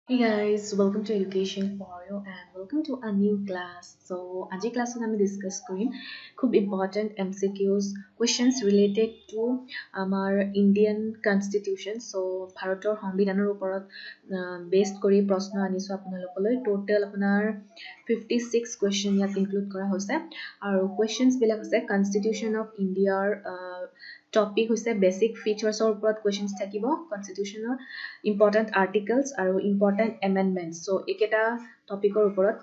Hey guys, welcome to Education for You and welcome to a new class. So, আজি ক্লাছত আমি discuss কৰিম খুব important MCQs questions related to আমাৰ Indian constitution so ভাৰতৰ সংবিধানৰ ওপৰত বেসড কৰি প্ৰশ্ন আনিছো আপোনালোকলৈ টোটাল আপোনাৰ 56 question ইয়াত ইনক্লুড কৰা হৈছে আৰু questions বিলাক আছে কনষ্টিটিউশ্যন অফ ইণ্ডিয়াৰ টপিক হৈছে বেসিক ফিচাৰ্ছৰ ওপৰত questions থাকিব কনষ্টিটিউশ্যনৰ important articles আৰু important amendments so একেটা টপিকৰ ওপৰত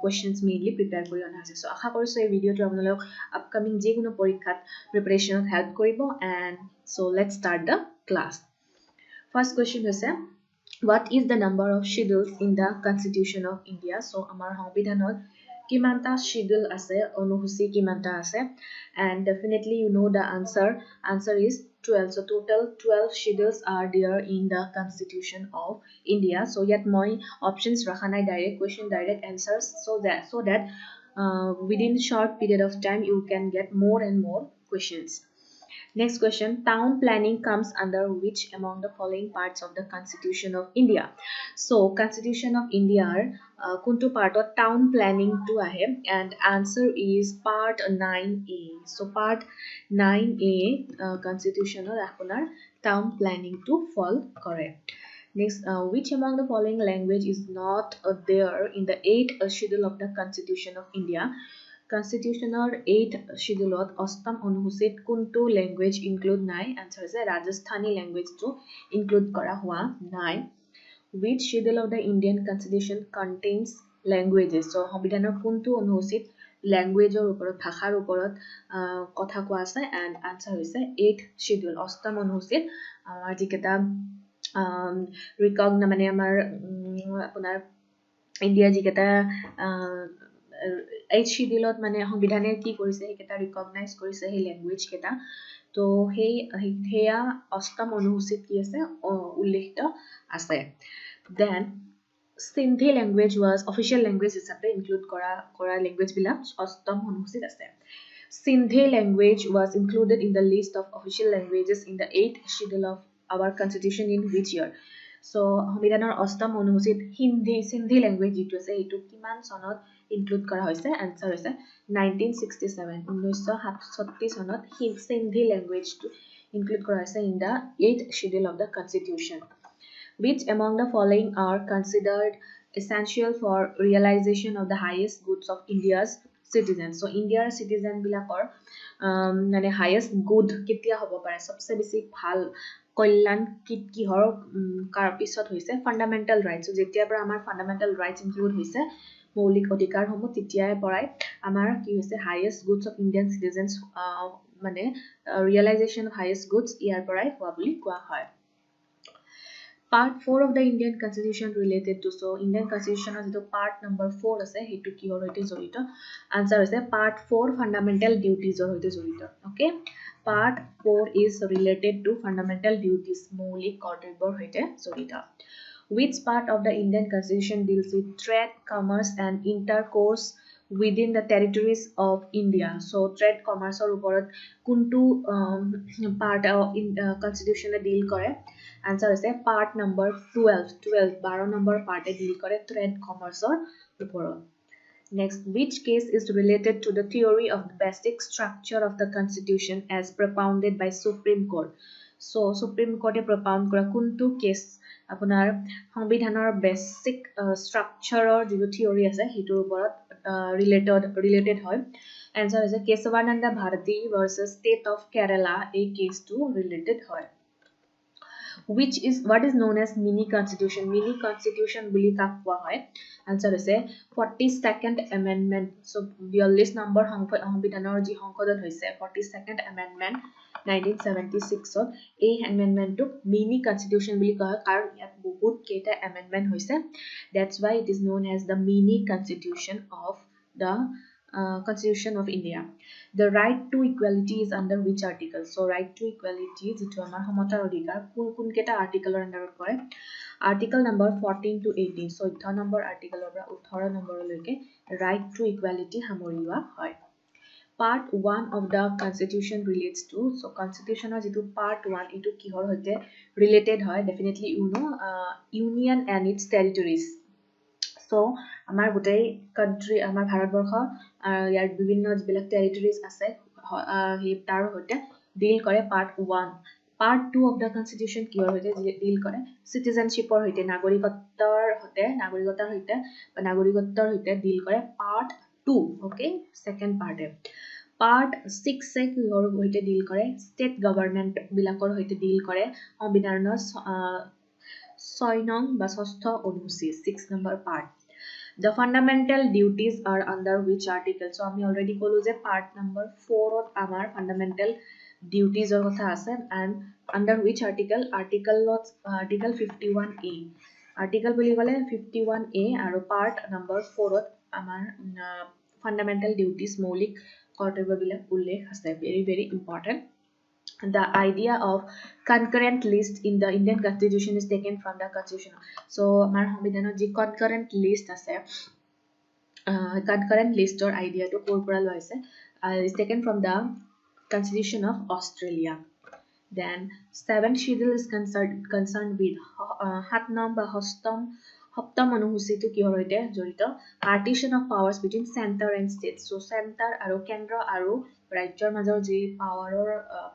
questions mainly prepare কৰি অনা হৈছে so আশা কৰিছো এই ভিডিওটো আপোনালোক upcoming যিকোনো পৰীক্ষাত প্ৰিপাৰেচনত হেল্প কৰিব and so let's start the class first question হৈছে what is the number of schedules in the constitution of India so আমাৰ সংবিধানত কিমানটা schedule আছে অনুসূচী কিমানটা আছে and definitely you know the answer is 12 so total 12 schedules are there in the constitution of India so yet my options rakha nai direct question direct answers so that within short period of time you can get more and more questions. Next question, town planning comes under which among the following parts of the Constitution of India? So, Constitution of India, kuntu part of town planning to ahe and answer is part 9A. So, part 9A Constitution of apunar town planning to fall correct. Next, which among the following language is not there in the 8th schedule of the Constitution of India? Constitutional 8 scheduled অষ্টম অনুসূচীত কোনটো language include নাই answer আছে Rajasthani ল্যাঙ্গুৱেজটো include কৰা হোৱা নাই which schedule of the Indian Constitution contains languages so সংবিধানৰ কোনটো অনুসূচীত ল্যাঙ্গুৱেজৰ ওপৰত ভাষাৰ ওপৰত কথা কোৱা আছে and answer হৈছে 8 schedule অষ্টম অনুসূচীত আমাৰ যিকেটা ৰিকগন মানে আমাৰ আপোনাৰ ইণ্ডিয়া যিকেটা এই শিডিউলত মানে সংবিধানে কি কৰিছে হেকেটা ৰিকগনাইজ কৰিছে হে ল্যাঙ্গুৱেজ কেটা তো হেয়া অষ্টম অনুসূচীত কি আছে উল্লেখিত আছে then Sindhi language was official language হিচাপে ইনক্লুড কৰা ল্যাঙ্গুৱেজ বিলাক অষ্টম অনুসূচীত আছে Sindhi language was included in the list of official languages in the 8th schedule of our constitution in which year so সংবিধানৰ অষ্টম অনুসূচীত Sindhi language যেটো আছে এটো কিমান সনত ইনক্লুড কৰা হৈছে আনসাৰ হৈছে 1967 1967 সনত Sindhi language to include কৰা হৈছে in the 8th schedule of the constitution which among the following are considered essential for realization of the highest goods of India's citizens so India's citizen bilakor মানে highest good কেতিয়া হ'ব পাৰে সবচে বেছি ভাল কল্যাণ কিহৰ কাৰ পিছত হৈছে ফান্ডামেন্টাল ৰাইটস যেতিয়া পৰা আমাৰ ফান্ডামেন্টাল ৰাইটস ইনক্লুড হৈছে মৌলিক অধিকাৰ সমূহ তেতিয়াই পৰাই আমাৰ কি হৈছে highest goods of Indian citizens মানে ৰিয়েলাইজেশন অফ হাইয়েষ্ট গুডস ইয়াৰ পৰাই হোৱা বুলি কোৱা হয় Part 4 of the Indian Constitution related to so Indian Constitution is the part number 4 ase hetu ki hor hoite jorito answer is part 4 fundamental duties or hoite jorito okay part 4 is related to fundamental duties moulik kortobyor hoite jorito which part of the Indian Constitution deals with trade commerce and intercourse within the territories of India so trade commerce or uporot kuntu part in constitution deal kore answer is part number 12 number part deal kore trade commerce or uporot next which case is related to the theory of the basic structure of the constitution as propounded by Supreme Court so Supreme Court propound kora kuntu case আপোনাৰ সংবিধানৰ basic স্ট্ৰাকচাৰৰ যিটো theory আছে হিটোৰ ওপৰত related হয় answer হৈছে Keshavananda Bharati ভাৰ্সেস state of Kerala এই কেছটো related হয় what is known as mini constitution বুলি কাক কোৱা হয় আনসাৰ হৈছে 42nd amendment so 42 নম্বৰ সংবিধানৰ যি সংশোধন হৈছে 42nd amendment 1976 ত এই amendment টো mini constitution বুলি কোৱা হয় কাৰণ ইয়াত বহুত কেইটা amendment হৈছে that's why it is known as the mini constitution of the Constitution of India. The right to equality is under which article? So right to equality যেটো আমাৰ সমতাৰ অধিকাৰ কোন কেটা আৰ্টিকলৰ আন্ডাৰত পৰে article number 14 to 18 14 নম্বৰ আৰ্টিকলৰ পৰা 18 নম্বৰলৈকে right to equality সামৰি লোৱা হয় Part 1 of the Constitution relates to, so Constitution is Part 1 into kihor hoite related hoy, definitely you know, Union and its territories. So amar gotei country amar bharatborkhor yar bibhinno jibilak territories ase he tar hoite deal kore Part 1. Part 2 of the Constitution kihor hoite deal kore citizenship or hoite nagorikottor hoite deal kore Part 2. Okay, second part Part 6 se kihor hoite deal kore state government bilakor hoite deal kore সংবিধানৰ 6 নং বা 6th অনুসূচী 6 number part. The fundamental duties are under which article? So আমি already কলো যে part number 4 ত আমাৰ fundamental duties or কথা আছে and under which article? Article 51A. Article বুলি ক'লে 51A আৰু part number 4 ত আমাৰ fundamental duties মৌলিক কৰ্তব্যবিলাক উল্লেখ আছে. Very important. The idea of concurrent list in the Indian Constitution is taken from the Constitution. So amar সংবিধানত ji concurrent list ase, concurrent list or idea to korpora loise is taken from the Constitution of Australia. Then 7th schedule is concerned with 7 নং বা 7ম অনুসূচীটো কি হয়তে জড়িত partition of powers between center and state. So center আৰু কেন্দ্ৰ আৰু ৰাজ্যৰ মাজৰ যি পাৱাৰৰ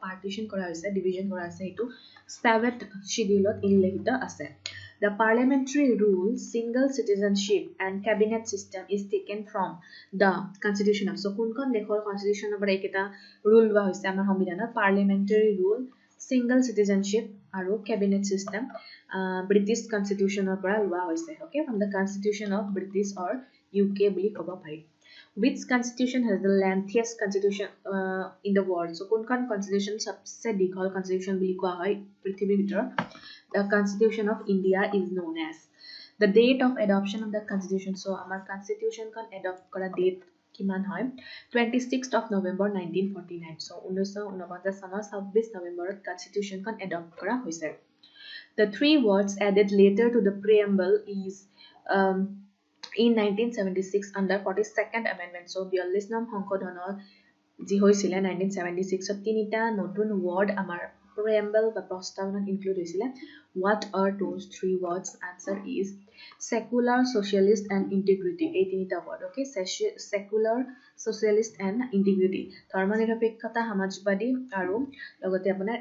partition কৰা হৈছে, division কৰা হৈছে, এটো 7th schedule উল্লেখিত আছে. The parliamentary rule, single citizenship and cabinet system is taken from the Constitution of. So কোনখন দেশৰ constitution পৰা এটা rule লোৱা হৈছে আমাৰ সংবিধানত parliamentary rule, single citizenship আৰু cabinet system British Constitution or পৰা লোৱা হৈছে. Okay, from the Constitution of British or UK বুলি ক'ব পাৰি. Which constitution has the lengthiest constitution in the world? So কোনখন constitution সবচে দীঘল constitution বুলি কোৱা হয় পৃথিৱীৰ ভিতৰত? The Constitution of India is known as. The date of adoption of the Constitution. So আমাৰ constitution খন adopt কৰা date কিমান হয়? 26th of November 1949. So 1949 চনৰ 26 নৱেম্বৰত constitution খন adopt কৰা হৈছে. The 3 words added later to the preamble is in 1976 under 42nd amendment. So 42 নং সংশোধনৰ যি হৈছিলে 1976 ত তিনিটা নতুন word আমাৰ preamble বা প্ৰস্তাৱনাত include হৈছিলে. What are those 3 words? Answer is secular, socialist and integrity. এই তিনিটা word. Okay, secular, socialist and integrity. ধৰ্মনিৰপেক্ষতা, সমাজবাদী আৰু লগতে আপোনাৰ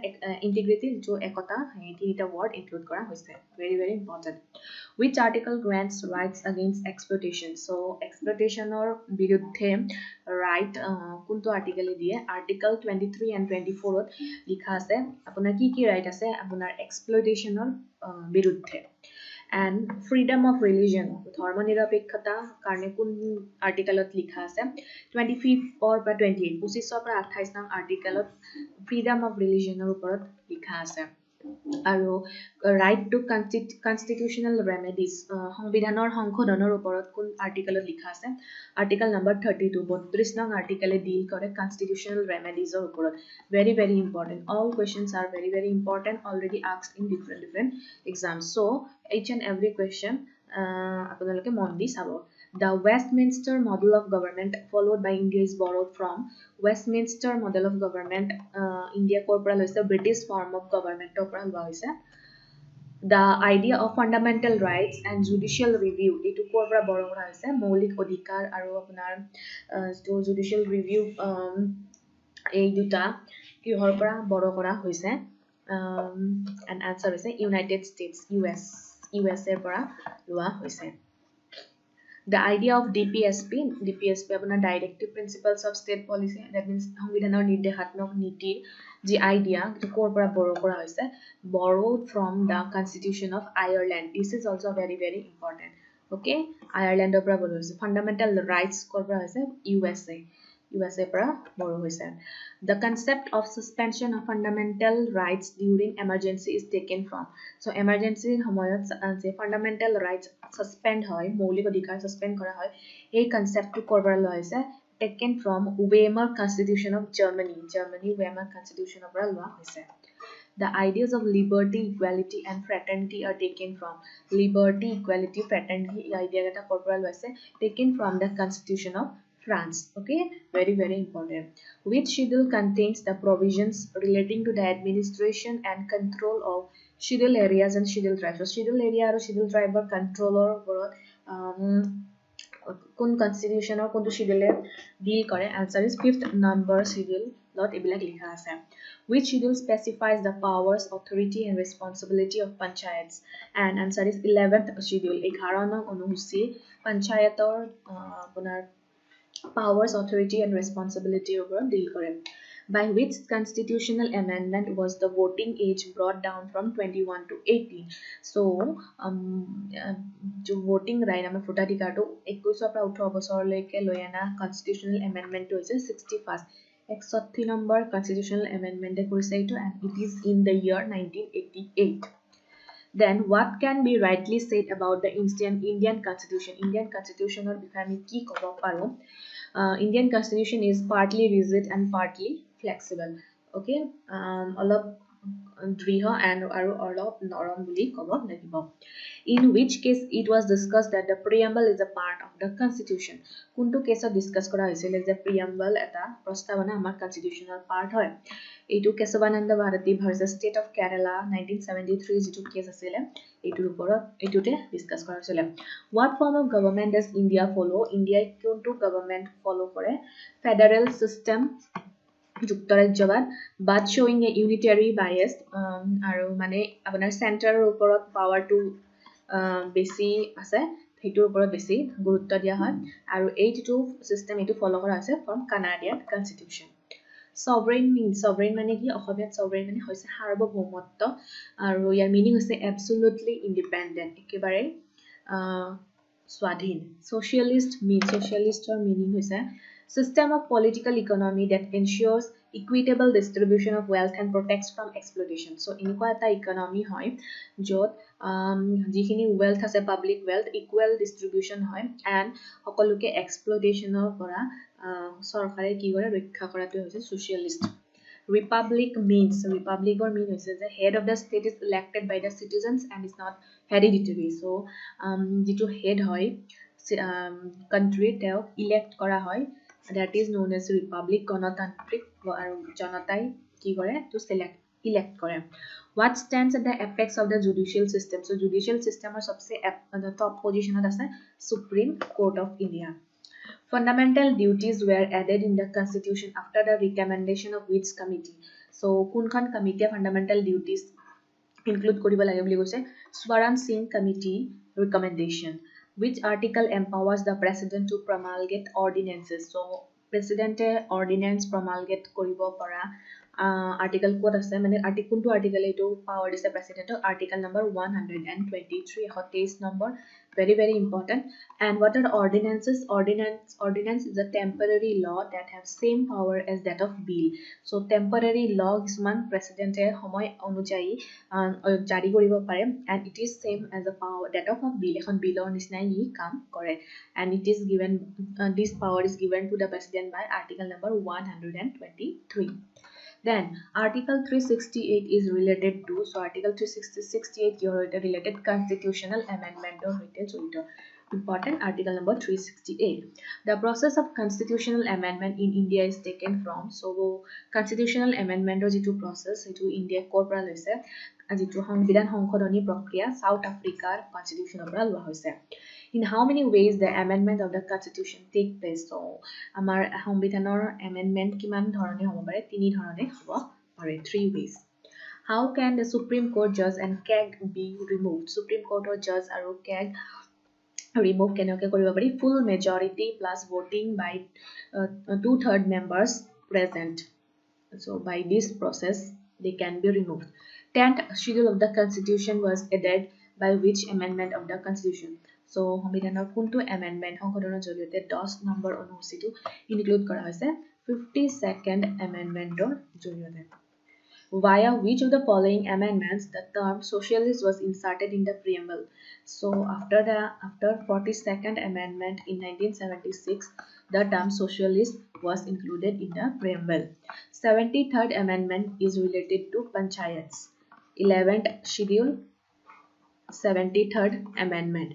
integrity जो একতা এই তিনিটা word include কৰা হৈছে. Very important. Which article grants rights against exploitation? So exploitation or বিৰুদ্ধে right কোনটো article দিয়ে? Article 23 and 24 ত লিখা আছে আপোনাৰ কি কি right আছে আপোনাৰ exploitation or বিৰুদ্ধে. And freedom of religion ধৰ্মনিৰপেক্ষতা কাৰণে কোন আৰ্টিকেলত লিখা আছে 25 or 28 25 পৰা 28 নং আৰ্টিকেলত freedom of religion ৰ ওপৰত লিখা আছে আৰু right to constitutional remedies সংবিধানৰ সংশোধনৰ ওপৰত কোন আৰ্টিকেলত লিখা আছে আৰ্টিকেল নম্বৰ 32 32 নং আৰ্টিকেলে ডিল কৰে constitutional remedies ৰ ওপৰত very important. All questions are very important, already asked in different exams. So each and every question আপোনালোকে মন দি চাব. The Westminster model of government followed by India is borrowed from Westminster model of government. India korpora loise British form of government opera loa hoise. The idea of fundamental rights and judicial review etu korpora borrow kora hoise maulik odhikar aru apunar judicial review ei duta kihor pora borrow kora hoise and answer hoise United States USA pora loa hoise. The idea of DPSP আপোনাৰ Directive Principles of State Policy, that means সংবিধানৰ নিৰ্দেশাত্মক নীতিৰ যি idea কৰ পৰা borrow কৰা হৈছে borrowed from the Constitution of Ireland. This is also very important. Okay, Ireland পৰা borrow হৈছে. Fundamental rights কৰ পৰা হৈছে USA পৰা borrow হৈছে. The concept of suspension of fundamental rights during emergency is taken from. So emergency সময়ত যে fundamental rights suspend হয় মৌলিক অধিকাৰ suspend কৰা হয় এই conceptটো কৰ পৰা লোৱা হৈছে taken from Weimar Constitution of Germany Weimar Constitution পৰা লোৱা হৈছে. The ideas of liberty, equality and fraternity are taken from liberty, equality, fraternity idea এটা কৰ পৰা লোৱা হৈছে taken from the Constitution of France. Okay, very important. Which schedule contains the provisions relating to the administration and control of schedule areas and schedule tribes? So schedule area or schedule tribe or controller কোন কনস্টিটিউশনৰ কোনটো শিডিউলে ডিল কৰে answer is 5th number schedule লত এবিলাক লিখা আছে which schedule specifies the powers authority and responsibility of panchayats and answer is 11th schedule 11 নং অনুসূচী পঞ্চায়তৰ আপোনাৰ powers authority and responsibility ওপৰত ডিল কৰে by which constitutional amendment was the voting age brought down from 21 to 18 so jo voting right amar votaধিকাৰ to 21 পৰা 18 বছৰলৈকে লৈ আনা constitutional amendment to হৈছে 61st 61 number constitutional amendment কৰিছে এইটো and it is in the year 1988 then what can be rightly said about the Indian constitution or বিষয়ে আমি কি ক'ব পাৰো Indian constitution is partly rigid and partly flexible okay অলপ দৃঢ় and আৰু অলপ নৰম বুলি ক'ব লাগিব in which case it was discussed that the preamble is a part of the constitution কোনটো কেছত ডিসকাস কৰা হৈছিল যে preamble এটা প্ৰস্তাৱনা আমাৰ constitutional part হয় এইটো Kesavananda Bharati versus state of Kerala 1973 যিটো কেছ আছিল এইটোৰ ওপৰত এইটোতে ডিসকাস কৰা হৈছিল what form of government does India follow India কোনটো government follow কৰে federal system যুক্তৰাজ্যবাদ but showing a unitary bias আৰু মানে আপোনাৰ চেণ্টাৰৰ ওপৰত পাৱাৰটো বেছি আছে হেতুৰ ওপৰত বেছি গুৰুত্ব দিয়া হয় আৰু এইটো সিস্টেম এটো ফলো কৰা আছে ফ্ৰম কানাডিয়ান কনস্টিটিউশন sovereign মানে কি অসমীয়াত sovereign মানে হৈছে সাৰ্বভৌমত্ব আৰু ইয়াৰ মিনিং হৈছে absolutely independent একেবাৰে স্বাধীন socialistৰ মিনিং হৈছে system of political economy that ensures equitable distribution of wealth and protects from exploitation so এনেকুৱা এটা economy হয় যত যিখিনি wealth আছে public wealth equal distribution হয় and সকলোকে exploitationৰ পৰা সৰকাৰে কি কৰে ৰক্ষা কৰাটো হৈছে socialist republic means republicৰ mean হৈছে যে head of the state is elected by the citizens and is not hereditary so যিটো head হয় country তেওঁ elect কৰা হয় that is known as republic গণতান্ত্ৰিক আৰু জনতাই কি কৰে to elect কৰে what stands at the apex of the judicial system so judicial system er sabse top position at ase Supreme Court of India fundamental duties were added in the constitution after the recommendation of which committee so kunkan committee fundamental duties include koriba lage boli goise Swaran Singh committee recommendation which article empowers the president to promulgate ordinances so president ordinance promulgate koribo para article code ase mane article to article eto power dise president article number 123 23 number very important and what are ordinances ordinance is a temporary law that have same power as that of bill so temporary law kisman president er homoy onujayi jari koribo pare and it is same as a power that of a bill ekhon bill or nisnai yi kam kore and it is given this power is given to the president by article number 123 then article 368 is related to so article 368 your related constitutional amendment or important article number 368 the process of constitutional amendment in India is taken from so constitutional amendment or jitu process itu India kor pora loise jitu সংবিধান সংশোধনী প্ৰক্ৰিয়া South Africa constitution পৰা লোৱা হৈছে in how many ways the amendment of the constitution take place so amar সংবিধানৰ amendment কিমান ধৰণে হ'ব পাৰে তিনি ধৰণে হ'ব পাৰে 3 ways how can the Supreme Court judge and CAG be removed Supreme Court or judge aru CAG remove কেনেকৈ কৰিব পাৰি full majority plus voting by 2/3 members present so by this process they can be removed 10th schedule of the constitution was added by which amendment of the constitution so সংবিধানৰ কোনটো amendment সংশোধনৰ জৰিয়তে 10 number অনুসূচীটো include কৰা হৈছে 52nd amendmentৰ জৰিয়তে via which of the following amendments the term socialist was inserted in the preamble so after 42nd amendment in 1976 the term socialist was included in the preamble 73rd amendment is related to panchayats 11th schedule 73rd amendment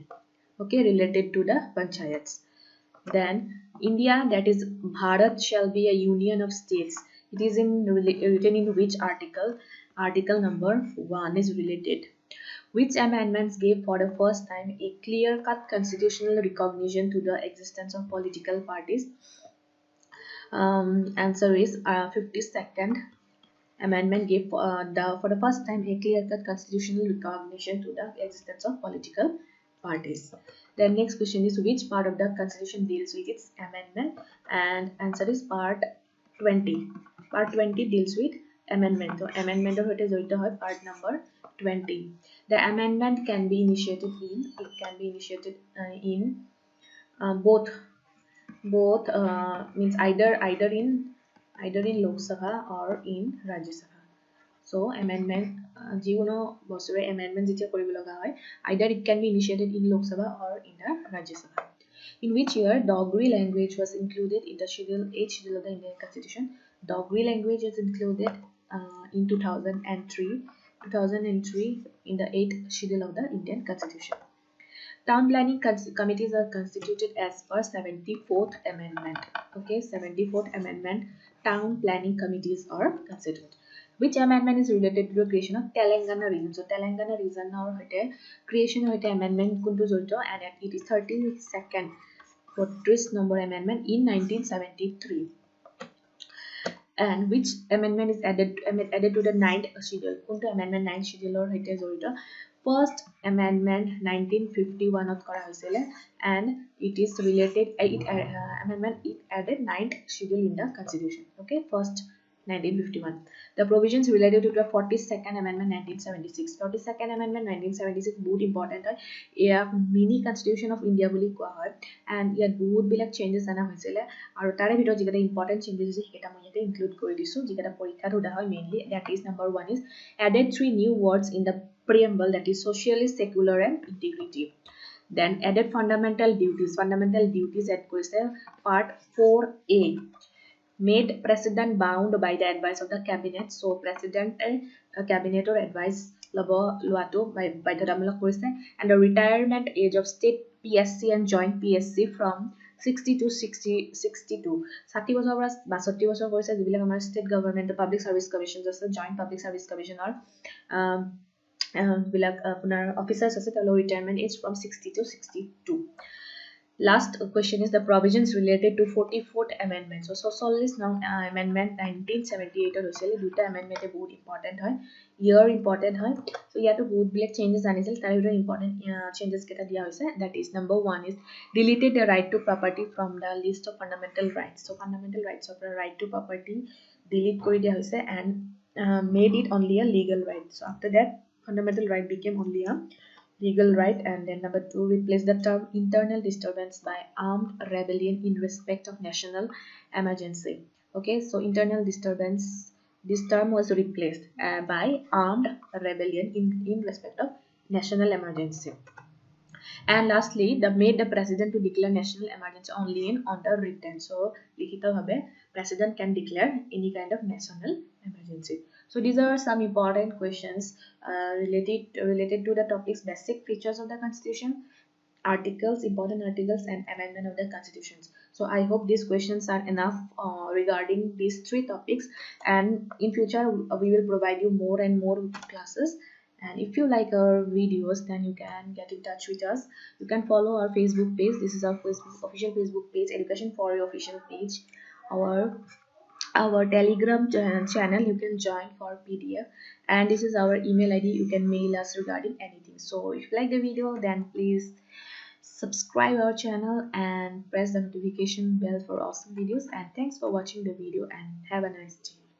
okay related to the panchayats Then India, that is Bharat, shall be a union of states. It is written in which article? Article number 1 is related. Which amendments gave for the first time a clear-cut constitutional recognition to the existence of political parties? Answer is 52nd amendment gave for the first time a clear-cut constitutional recognition to the existence of political parties. The next question is which part of the constitution deals with its amendment? And answer is part 20. Part 20 deals with amendment. So amendment of it is part number 20. The amendment can be initiated in both means either in Lok Sabha or in Rajya Sabha. So amendment jikono bosore amendment jetia koribo laga hoy, either it can be initiated in Lok Sabha or in the Rajya Sabha. In which year Dogri language was included in the schedule 8 schedule of the Indian Constitution? Dogri language is included in 2003 in the 8th schedule of the Indian Constitution. Town planning committees are constituted as per 74th amendment. Okay, 74th amendment, town planning committees are constituted. Which amendment is related to the creation of Telangana region? So Telangana region or creation of amendment kuntu jorito, and it is 32nd 40th number amendment in 1973. And which amendment is added to the 9th schedule? Kuntu amendment 9th schedule or hoite jorito? First amendment 1951 ত কৰা হৈছিলে, and it is related amendment it added 9th schedule in the constitution. Okay, first 1951. The provisions related to the 42nd amendment 1976. 42nd amendment 1976 বহুত important হয়, এয়া mini constitution of India বুলি কোৱা হয়, and ইয়াত বহুত বিলাক চেঞ্জেস আনা হৈছিলে, আৰু তাৰে ভিতৰত যিকেইটা ইম্পৰ্টেন্ট চেঞ্জেস আছে সেইকেইটা মই ইয়াতে ইনক্লুড কৰি দিছো, যিকেইটা পৰীক্ষাত সোধা হয় mainly. That is number 1 is added 3 new words in the preamble, that is socialist, secular and integrity. Then added fundamental duties add কৰিছে part 4a, made president bound by the advice of the cabinet. So president cabinet or advice loato বাধ্যতামূলক কৰিছে, and the retirement age of state PSC and joint PSC from 60 to 62 বছৰৰ পৰা 62 বছৰ কৰিছে, যিবিলাক আমাৰ state government public service commission আছে, joint public service কমিশনৰ বিলাক আপোনাৰ অফিচাৰ্স আছে, তেওঁলোকৰ retirement as from 60 to 62. Last question is the provisions related to 44th amendment. So socialist now amendment 1978 er hoisile, duta amendment e bahut important hoy, year important hoy. So yato bahut bilak changes anisil, tar bhitor important changes keta dia hoise. That is number 1 is deleted the right to property from the list of fundamental rights. So fundamental rights of the right to property delete kori dia hoise, and made it only a legal right. So after that fundamental right became only a legal right. And then number 2, replace the term internal disturbance by armed rebellion in respect of national emergency. Okay, so internal disturbance, this term was replaced by armed rebellion in respect of national emergency. And lastly, made the president to declare national emergency only in under written. So likhito bhabe president can declare any kind of national emergency. So these are some important questions related to the topics basic features of the constitution, articles, important articles, and amendment of the constitutions. So I hope these questions are enough regarding these 3 topics, and in future we will provide you more and more classes. And if you like our videos, then you can get in touch with us. You can follow our Facebook page. This is our official Facebook page, Education for Your official page. Our Telegram channel, you can join for PDF, and this is our email ID. You can mail us regarding anything. So if you like the video, then please subscribe our channel and press the notification bell for awesome videos. And thanks for watching the video, and have a nice day.